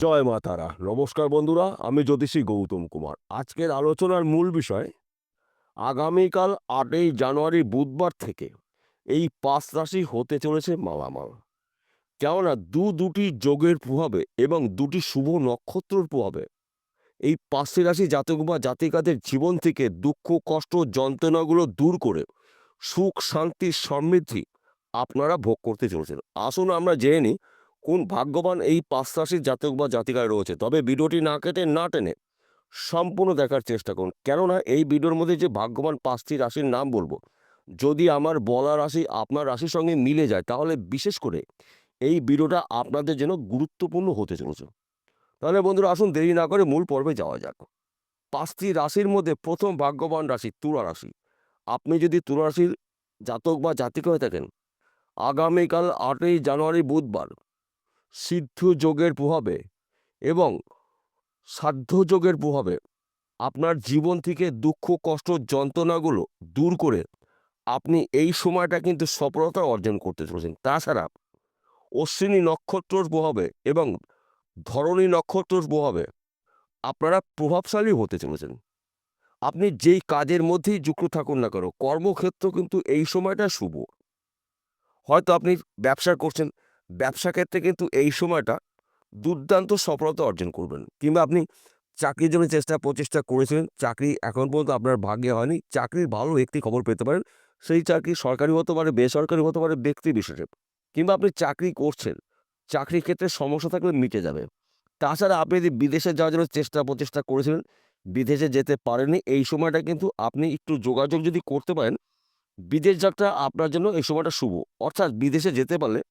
জয় মা তারা। নমস্কার বন্ধুরা, আমি জ্যোতিষী গৌতম কুমার। আজকের আলোচনার মূল বিষয় আগামীকাল ৮ই জানুয়ারি বুধবার থেকে এই ৫ রাশি হতে চলেছে মালামাল। কেননা দুটি যোগের প্রভাবে এবং দুটি শুভ নক্ষত্রের প্রভাবে এই ৫টি রাশি জাতক বা জাতিকাদের জীবন থেকে দুঃখ, কষ্ট, যন্ত্রণাগুলো দূর করে সুখ, শান্তি, সমৃদ্ধি আপনারা ভোগ করতে চলেছেন। আসুন আমরা জেনে নিই কোন ভাগ্যবান এই ৫ রাশির জাতক বা জাতিকায় রয়েছে। তবে ভিডিওটি না কেটে না টেনে সম্পূর্ণ দেখার চেষ্টা করুন। কেননা এই ভিডিওর মধ্যে যে ভাগ্যবান ৫টি রাশির নাম বলবো, যদি আমার বলা রাশি আপনার রাশির সঙ্গে মিলে যায়, তাহলে বিশেষ করে এই ভিডিওটা আপনাদের জন্য গুরুত্বপূর্ণ হতে চলেছে। তাহলে বন্ধুরা, আসুন দেরি না করে মূল পর্বে যাওয়া যাক। ৫টি রাশির মধ্যে প্রথম ভাগ্যবান রাশি তুলা রাশি। আপনি যদি তুলা রাশির জাতক বা জাতিকা হয়ে থাকেন, আগামীকাল ৮ই জানুয়ারি বুধবার সিদ্ধ যোগের প্রভাবে এবং সাধ্য যোগের প্রভাবে আপনার জীবন থেকে দুঃখ, কষ্ট, যন্ত্রণাগুলো দূর করে আপনি এই সময়টা কিন্তু সফলতা অর্জন করতে চলেছেন। তাছাড়া অশ্বিনী নক্ষত্রের প্রভাবে এবং ধরণী নক্ষত্রের প্রভাবে আপনারা প্রভাবশালী হতে চলেছেন। আপনি যেই কাজের মধ্যেই যুক্ত থাকুন না কেন, কর্মক্ষেত্র কিন্তু এই সময়টা শুভ। হয়তো আপনি ব্যবসা করছেন, ব্যবসা ক্ষেত্রে কিন্তু এই সময়টা দুর্দান্ত সফলতা অর্জন করবেন। কিংবা আপনি চাকরির জন্য প্রচেষ্টা করেছিলেন, চাকরি এখন পর্যন্ত আপনার ভাগ্যে হয়নি, চাকরির ভালো একটি খবর পেতে পারেন। সেই চাকরি সরকারি হতে পারে, বেসরকারি হতে পারে, ব্যক্তি বিশেষে। কিংবা আপনি চাকরি করছেন, চাকরির ক্ষেত্রে সমস্যা থাকলে মিটে যাবে। তাছাড়া আপনি যদি বিদেশে যাওয়ার জন্য প্রচেষ্টা করেছিলেন, বিদেশে যেতে পারেননি, এই সময়টা কিন্তু আপনি একটু যোগাযোগ যদি করতে পারেন, বিদেশ যাত্রা আপনার জন্য এই সময়টা শুভ। অর্থাৎ বিদেশে যেতে পারলে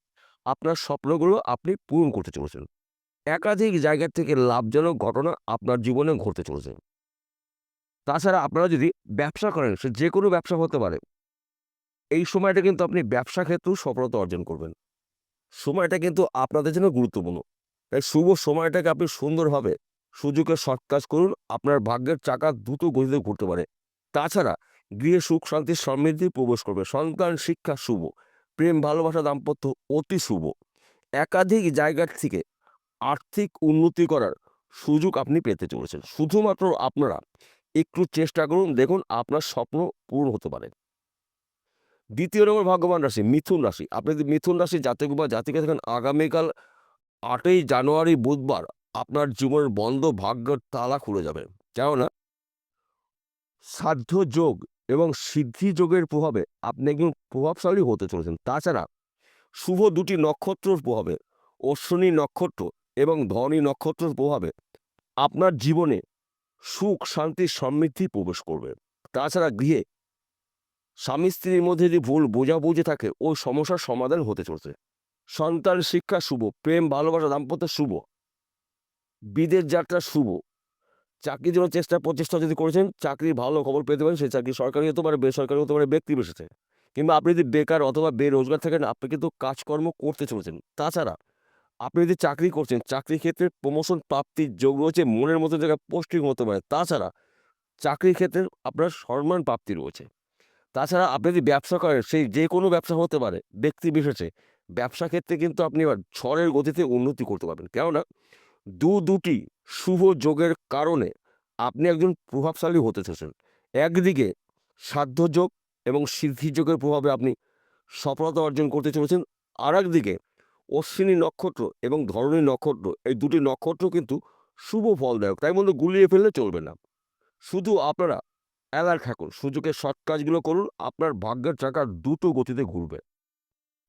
আপনার স্বপ্নগুলো আপনি পূরণ করতে চলেছেন। একাধিক জায়গা থেকে লাভজনক ঘটনা আপনার জীবনে ঘটতে চলেছে। তাছাড়া আপনারা যদি ব্যবসা করেন, সে যে কোনো ব্যবসা হতে পারে, এই সময়টা কিন্তু আপনি ব্যবসা ক্ষেত্রেও সফলতা অর্জন করবেন। সময়টা কিন্তু আপনাদের জন্য গুরুত্বপূর্ণ। তাই শুভ সময়টাকে আপনি সুন্দরভাবে সুযোগে সৎ কাজ করুন। আপনার ভাগ্যের চাকা দ্রুত গতিতে ঘুরতে পারে। তাছাড়া গৃহে সুখ, শান্তি, সমৃদ্ধি প্রবেশ করবে। সন্তান, শিক্ষা শুভ। প্রেম, ভালোবাসা, দাম্পত্য অতি শুভ। একাধিক জায়গার থেকে আর্থিক উন্নতি করার সুযোগ আপনি পেতে চলেছেন। শুধুমাত্র আপনারা একটু চেষ্টা করুন, দেখুন আপনার স্বপ্ন পূরণ হতে পারে। ২য় নম্বর ভাগ্যবান রাশি মিথুন রাশি। আপনি যদি মিথুন রাশির জাতক বা জাতিকা থাকেন, আগামীকাল ৮ই জানুয়ারি বুধবার আপনার জীবনের বন্ধ ভাগ্যের তালা খুলে যাবে। কেননা সাধ্য যোগ এবং সিদ্ধি যোগের প্রভাবে আপনি একজন প্রভাবশালী হতে চলেছেন। তাছাড়া শুভ দুটি নক্ষত্রের প্রভাবে, অশ্বিনী নক্ষত্র এবং ধনী নক্ষত্রের প্রভাবে আপনার জীবনে সুখ, শান্তি, সমৃদ্ধি প্রবেশ করবে। তাছাড়া গৃহে স্বামী স্ত্রীর মধ্যে যদি ভুল বোঝাবুঝি থাকে, ওই সমস্যার সমাধান হতে চলছে। সন্তান, শিক্ষা শুভ। প্রেম, ভালোবাসা, দাম্পত্য শুভ। বিদেশ যাত্রা শুভ। চাকরির জন্য প্রচেষ্টা যদি করেছেন, চাকরির ভালো খবর পেতে পারেন। সেই চাকরি সরকারি হতে পারে, বেসরকারি হতে পারে, ব্যক্তি বিশেষে। কিংবা আপনি যদি বেকার অথবা বেরোজগার থাকেন, আপনি কিন্তু কাজকর্ম করতে চলেছেন। তাছাড়া আপনি যদি চাকরি করছেন, চাকরির ক্ষেত্রে প্রমোশন প্রাপ্তির যোগ রয়েছে, মনের মতো জায়গায় পোস্টিং হতে পারে। তাছাড়া চাকরির ক্ষেত্রে আপনার সম্মান প্রাপ্তি রয়েছে। তাছাড়া আপনি যদি ব্যবসা করেন, সেই যে কোনো ব্যবসা হতে পারে, ব্যক্তি বিশেষে। ব্যবসা ক্ষেত্রে কিন্তু আপনি এবার ঝড়ের গতিতে উন্নতি করতে পারবেন। কেননা দুটি শুভ যোগের কারণে আপনি একজন প্রভাবশালী হতে চলেছেন। একদিকে সাধ্য যোগ এবং সিদ্ধি যোগের প্রভাবে আপনি সফলতা অর্জন করতে চলেছেন। আর একদিকে অশ্বিনী নক্ষত্র এবং ধরণী নক্ষত্র, এই দুটি নক্ষত্র কিন্তু শুভ ফলদায়ক। তাই বন্ধু, গুলিয়ে ফেললে চলবে না। শুধু আপনারা অ্যালার্ট থাকুন, সুযোগের সৎ কাজগুলো করুন, আপনার ভাগ্যের চাকা দ্রুত গতিতে ঘুরবে।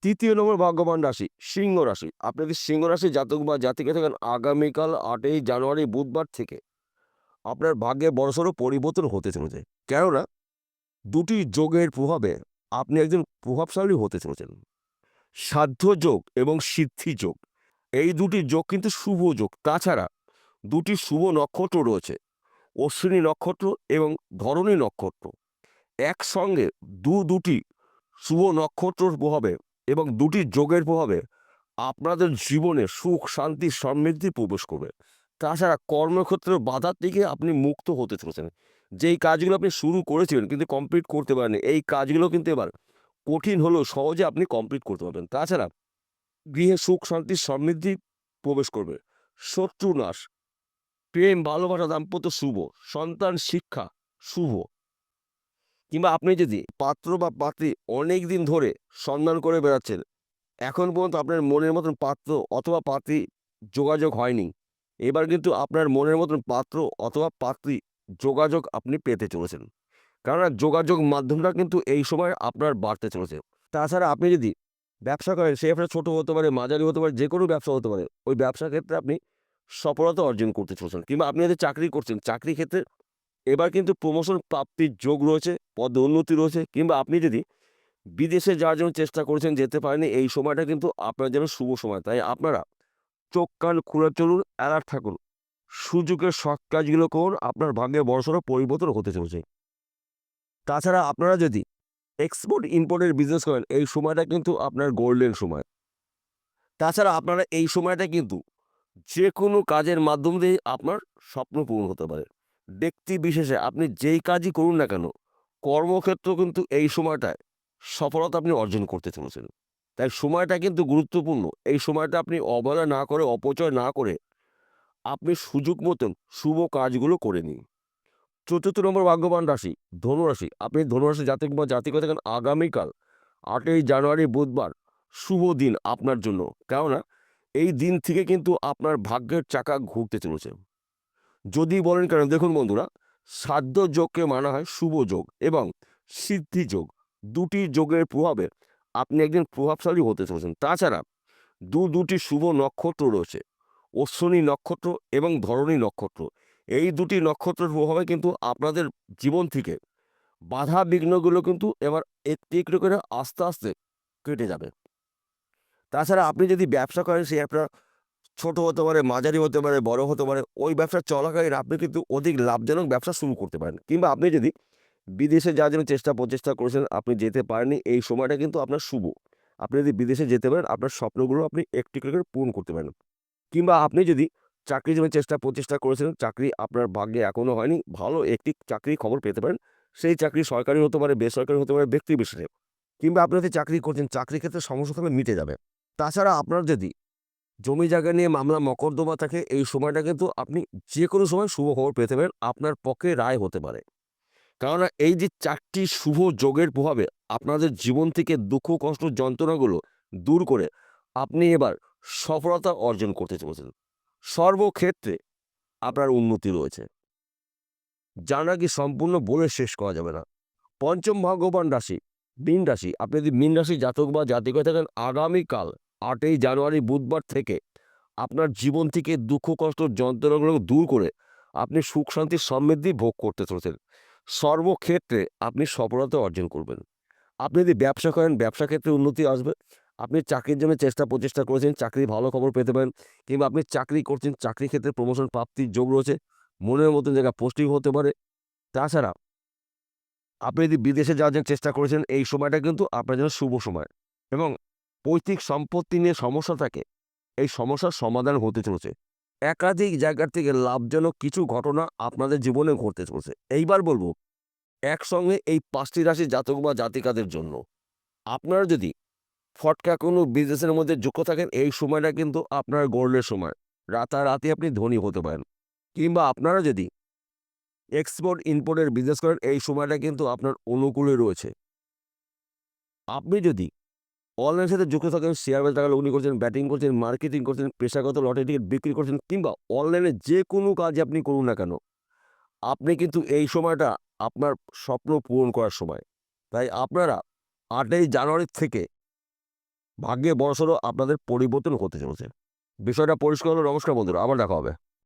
৩য় নম্বর ভাগ্যবান রাশি সিংহ রাশি। আপনি যদি সিংহ রাশি জাতক বা জাতিকা থাকেন, আগামীকাল ৮ই জানুয়ারি বুধবার থেকে আপনার ভাগ্যে বড়সড় পরিবর্তন হতে চলেছে। কেননা দুটি যোগের প্রভাবে আপনি একজন প্রভাবশালী হতে চলেছেন। সাধ্য যোগ এবং সিদ্ধি যোগ, এই দুটি যোগ কিন্তু শুভ যোগ। তাছাড়া দুটি শুভ নক্ষত্র রয়েছে, অশ্বিনী নক্ষত্র এবং ধরণী নক্ষত্র। একসঙ্গে দুটি শুভ নক্ষত্রের প্রভাবে এবং দুটি যোগের প্রভাবে আপনাদের জীবনে সুখ, শান্তি, সমৃদ্ধি প্রবেশ করবে। তাছাড়া কর্মক্ষেত্রের বাধার থেকে আপনি মুক্ত হতে চলেছেন। যেই কাজগুলো আপনি শুরু করেছিলেন কিন্তু কমপ্লিট করতে পারেননি, এই কাজগুলো কিন্তু এবার কঠিন হলেও সহজে আপনি কমপ্লিট করতে পারবেন। তাছাড়া গৃহে সুখ, শান্তি, সমৃদ্ধি প্রবেশ করবে। শত্রু নাশ, প্রেম ভালোবাসা দাম্পত্য শুভ, সন্তান শিক্ষা শুভ। কিংবা আপনি যদি পাত্র বা পাত্রী অনেক দিন ধরে সন্ধান করে বেড়াচ্ছেন, এখন পর্যন্ত আপনার মনের মতন পাত্র অথবা পাত্রী যোগাযোগ হয়নি, এবার কিন্তু আপনার মনের মতন পাত্র অথবা পাত্রী যোগাযোগ আপনি পেতে চলেছেন। কেননা যোগাযোগ মাধ্যমটা কিন্তু এই সময় আপনার বাড়তে চলেছে। তাছাড়া আপনি যদি ব্যবসা করেন, সেই ব্যবসা ছোটো হতে পারে, মাঝারি হতে পারে, যে কোনো ব্যবসা হতে পারে, ওই ব্যবসার ক্ষেত্রে আপনি সফলতা অর্জন করতে চলেছেন। কিংবা আপনি যদি চাকরি করছেন, চাকরি ক্ষেত্রে এবার কিন্তু প্রমোশন প্রাপ্তির যোগ রয়েছে, পদোন্নতি রয়েছে। কিংবা আপনি যদি বিদেশে যাওয়ার জন্য চেষ্টা করেছেন, যেতে পারেনি, এই সময়টা কিন্তু আপনার জন্য শুভ সময়। তাই আপনারা চোখ কান খুলে চলুন, অ্যালার্ট থাকুন, সুযোগের সৎ কাজগুলো করুন, আপনার ভাগ্যে বড়সড় পরিবর্তন হতে চলেছে। তাছাড়া আপনারা যদি এক্সপোর্ট ইম্পোর্টের বিজনেস করেন, এই সময়টা কিন্তু আপনার গোল্ডেন সময়। তাছাড়া আপনারা এই সময়টা কিন্তু যে কোনো কাজের মাধ্যম দিয়ে আপনার স্বপ্ন পূরণ হতে পারে। ব্যক্তি বিশেষে আপনি যেই কাজই করুন না কেন, কর্মক্ষেত্র কিন্তু এই সময়টায় সফলতা আপনি অর্জন করতে চলেছেন। তাই সময়টা কিন্তু গুরুত্বপূর্ণ। এই সময়টা আপনি অবহেলা না করে, অপচয় না করে আপনি সুযোগ মতন শুভ কাজগুলো করে নিন। চতুর্থ নম্বর ভাগ্যবান রাশি ধনুরাশি। আপনি ধনুরাশি জাতক বা জাতিকা থাকেন, আগামীকাল 8ই জানুয়ারি বুধবার শুভ দিন আপনার জন্য। কেননা এই দিন থেকে কিন্তু আপনার ভাগ্যের চাকা ঘুরতে চলেছে। যদি বলেন কেন, দেখুন বন্ধুরা, সাধ্য যোগকে মানা হয় শুভ যোগ এবং সিদ্ধি যোগ। দুটি যোগের প্রভাবে আপনি একজন প্রভাবশালী হতে চলেছেন। তাছাড়া দুটি শুভ নক্ষত্র রয়েছে, অশ্বিনী নক্ষত্র এবং ধরণী নক্ষত্র। এই দুটি নক্ষত্রের প্রভাবে কিন্তু আপনাদের জীবন থেকে বাধা বিঘ্নগুলো কিন্তু এবার একটু একটু করে আস্তে আস্তে কেটে যাবে। তাছাড়া আপনি যদি ব্যবসা করেন, সেই একটা ছোট হতে পারে, মাঝারি হতে পারে, বড় হতে পারে, ওই ব্যবসা চলাকালীন আপনি কিন্তু অধিক লাভজনক ব্যবসা শুরু করতে পারেন। কিংবা আপনি যদি বিদেশে যাওয়ার জন্য প্রচেষ্টা করেছেন, আপনি যেতে পারেননি, এই সময়টা কিন্তু আপনার শুভ। আপনি যদি বিদেশে যেতে পারেন, আপনার স্বপ্নগুলো আপনি একটু একটু করে পূরণ করতে পারেন। কিংবা আপনি যদি চাকরির জন্য প্রচেষ্টা করেছেন, চাকরি আপনার ভাগ্যে এখনও হয়নি, ভালো একটি চাকরির খবর পেতে পারেন। সেই চাকরি সরকারি হতে পারে, বেসরকারি হতে পারে, ব্যক্তি বিশেষে। কিংবা আপনি যদি চাকরি করছেন, চাকরির ক্ষেত্রে সমস্যা থাকলে মিটে যাবে। তাছাড়া আপনার যদি জমি জায়গা নিয়ে মামলা মকদ্দমা থাকে, এই সময়টা কিন্তু আপনি যে কোনো সময় শুভ খবর পেতে পারেন, আপনার পক্ষে রায় হতে পারে। কেননা এই যে 4টি শুভ যোগের প্রভাবে আপনাদের জীবন থেকে দুঃখ কষ্ট যন্ত্রণাগুলো দূর করে আপনি এবার সফলতা অর্জন করতে চলেছেন। সর্বক্ষেত্রে আপনার উন্নতি রয়েছে, যা নাকি সম্পূর্ণ বলে শেষ করা যাবে না। পঞ্চম ভাগ্যবান রাশি মীন রাশি। আপনি যদি মীন রাশি জাতক বা জাতিকা থাকেন, আগামীকাল 8ই জানুয়ারি বুধবার থেকে আপনার জীবন থেকে দুঃখ কষ্ট যন্ত্রণাগুলো দূর করে আপনি সুখ শান্তি সমৃদ্ধি ভোগ করতে চলেছেন। সর্বক্ষেত্রে আপনি সফলতা অর্জন করবেন। আপনি যদি ব্যবসা করেন, ব্যবসা ক্ষেত্রে উন্নতি আসবে। আপনি চাকরির জন্য প্রচেষ্টা করেছেন, চাকরির ভালো খবর পেতে পারেন। কিংবা আপনি চাকরি করছেন, চাকরি ক্ষেত্রে প্রমোশন প্রাপ্তির যোগ রয়েছে, মনের মতন জায়গায় পোস্টিং হতে পারে। তাছাড়া আপনি যদি বিদেশে যাওয়ার জন্য চেষ্টা করেছেন, এই সময়টা কিন্তু আপনার জন্য শুভ সময়। এবং পৈতৃক সম্পত্তি নিয়ে সমস্যা থাকে, এই সমস্যার সমাধান হতে চলেছে। একাধিক জায়গার থেকে লাভজনক কিছু ঘটনা আপনাদের জীবনে ঘটতে চলেছে। এইবার বলবো একসঙ্গে এই 5টি রাশির জাতক বা জাতিকাদের জন্য, আপনারা যদি ফটকা কোনো বিজনেসের মধ্যে যুক্ত থাকেন, এই সময়টা কিন্তু আপনার গোল্ডের সময়। রাতারাতি আপনি ধনী হতে পারেন। কিংবা আপনারা যদি এক্সপোর্ট ইম্পোর্টের বিজনেস করেন, এই সময়টা কিন্তু আপনার অনুকূলে রয়েছে। আপনি যদি অনলাইনের সাথে যুক্ত থাকেন, শেয়ার বাজারে টাকা লগ্নি করছেন, ব্যাটিং করছেন, মার্কেটিং করছেন, পেশাগত লটারি টিকিট বিক্রি করছেন, কিংবা অনলাইনে যে কোনো কাজ আপনি করুন না কেন, আপনি কিন্তু এই সময়টা আপনার স্বপ্ন পূরণ করার সময়। তাই আপনারা 8ই জানুয়ারি থেকে ভাগ্যে বড়সড় আপনাদের পরিবর্তন হতে চলেছে। বিষয়টা পরিষ্কার হলো। নমস্কার বন্ধুরা, আবার দেখা হবে।